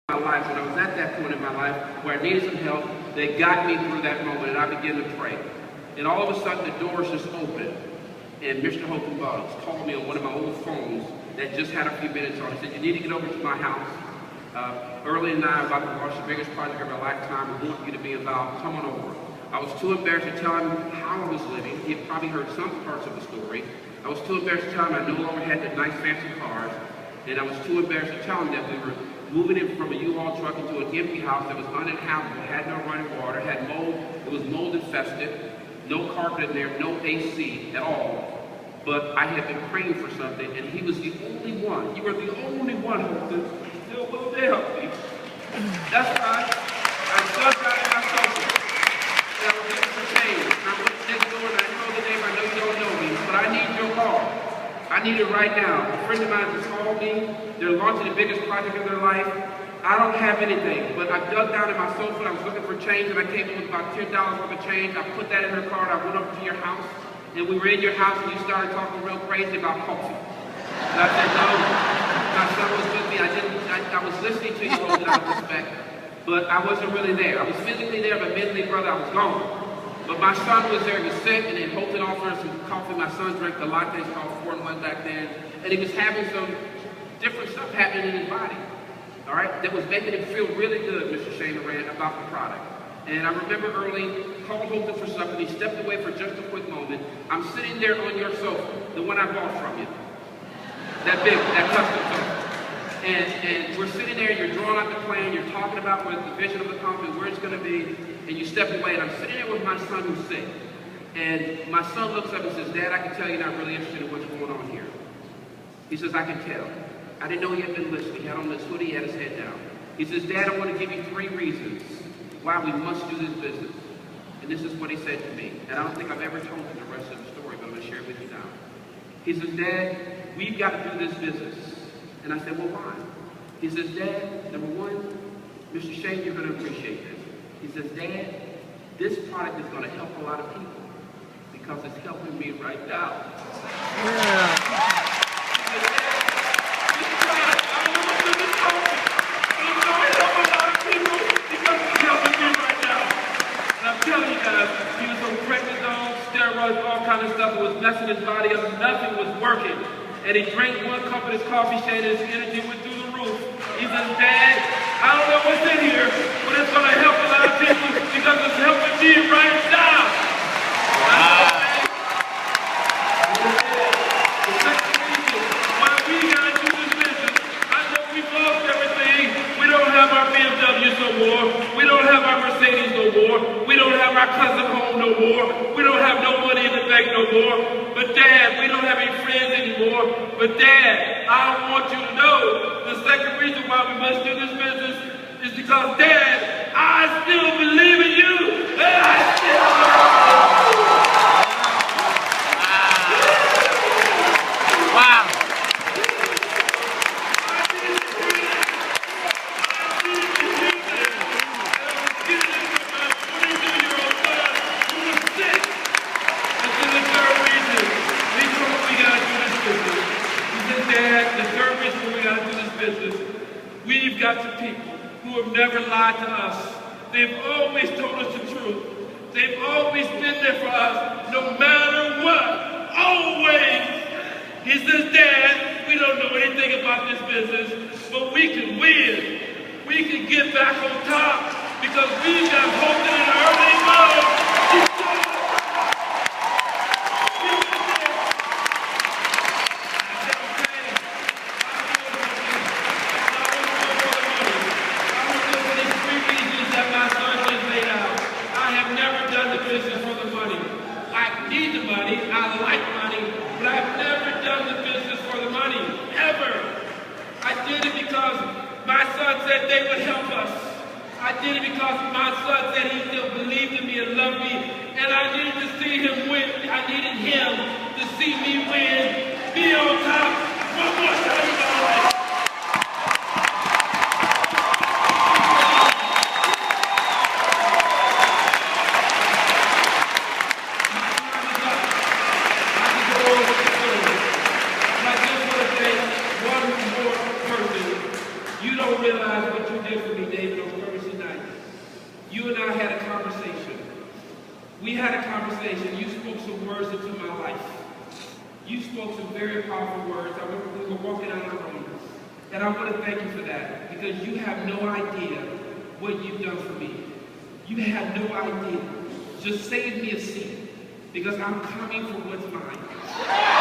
my life, when I was at that point in my life where I needed some help, that got me through that moment, and I began to pray. And all of a sudden, the doors just opened, and Mr. Holcomb Boggs called me on one of my old phones that just had a few minutes on it. He said, "You need to get over to my house. Early and I am about to launch the biggest project of our lifetime. We want you to be involved. Come on over." I was too embarrassed to tell him how I was living. He had probably heard some parts of the story. I was too embarrassed to tell him I no longer had the nice fancy cars. And I was too embarrassed to tell him that we were moving in from a U-Haul truck into an empty house that was uninhabitable, had no running water, had mold, it was mold infested, no carpet in there, no AC at all. But I had been praying for something, and he was the only one. You were the only one who was still willing to help me. That's right. I just got in my sofa. And I was looking for change. I went next door and I told the neighbor, "I know you don't know me, but I need your car. I need it right now." A friend of mine just called me. They're launching the biggest project of their life. I don't have anything, but I dug down in my sofa and I was looking for change, and I came up with about $10 worth of change. I put that in her car, and I went up to your house, and we were in your house, and you started talking real crazy about coffee. And I said, "No, my son was with me. I was listening to you all out of respect, but I wasn't really there. I was physically there, but mentally, brother, I was gone." But my son was there, he was sick, and then Holton offered us some coffee. My son drank the lattes called 4-in-1 back then, and he was having some different stuff happening in his body, all right, that was making him feel really good, Mr. Shane Moran, about the product. And I remember early, called Holton for something, he stepped away for just a quick moment. I'm sitting there on your sofa, the one I bought from you, that big, that custom sofa. And we're sitting there, you're drawing out the plan, you're talking about what the vision of the company, where it's going to be, and you step away, and I'm sitting there with my son who's sick. And my son looks up and says, "Dad, I can tell you're not really interested in what's going on here." He says, "I can tell." I didn't know he had been listening. He had on this hoodie, he had his head down. He says, "Dad, I want to give you 3 reasons why we must do this business." And this is what he said to me. And I don't think I've ever told you the rest of the story, but I'm going to share it with you now. He says, "Dad, we've got to do this business." And I said, "Well, why?" He says, "Dad, number one, Mr. Shane, you're going to appreciate this." He says, "Dad, this product is going to help a lot of people because it's helping me right now." Yeah. He was on prednisone, steroids, all kind of stuff. It was messing his body up. Nothing was working. And he drank 1 cup of this coffee, Shane, and his energy went through the roof. He says, "Dad, I don't know what's in here, but it's going to help a lot of people because it's helping me right now." Wow. The second reason why we got to do this business, I know we've lost everything. We don't have our BMWs no more. We don't have our Mercedes no more. We don't have our cousin home no more. We don't have no money in the bank no more. But Dad, we don't have any friends anymore. But Dad, I want you to know the second reason why we must do this business is because, Dad, I still believe in you. And I still believe in you. Wow. We've got some people who have never lied to us. They've always told us the truth. They've always been there for us, no matter what. Always. He says, "Dad, we don't know anything about this business, but we can win. We can get back on top because we've got hope in an early mode." They would help us. I did it because my son said he still believed in me and loved me, and I needed to see him win. I needed him to see me win, be on top. One more time, guys. You don't realize what you did prayed for me, David, on Thursday night. You and I had a conversation. We had a conversation. You spoke some words into my life. You spoke some very powerful words. We were walking out of the room. And I want to thank you for that, because you have no idea what you've done for me. You have no idea. Just save me a seat, because I'm coming for what's mine.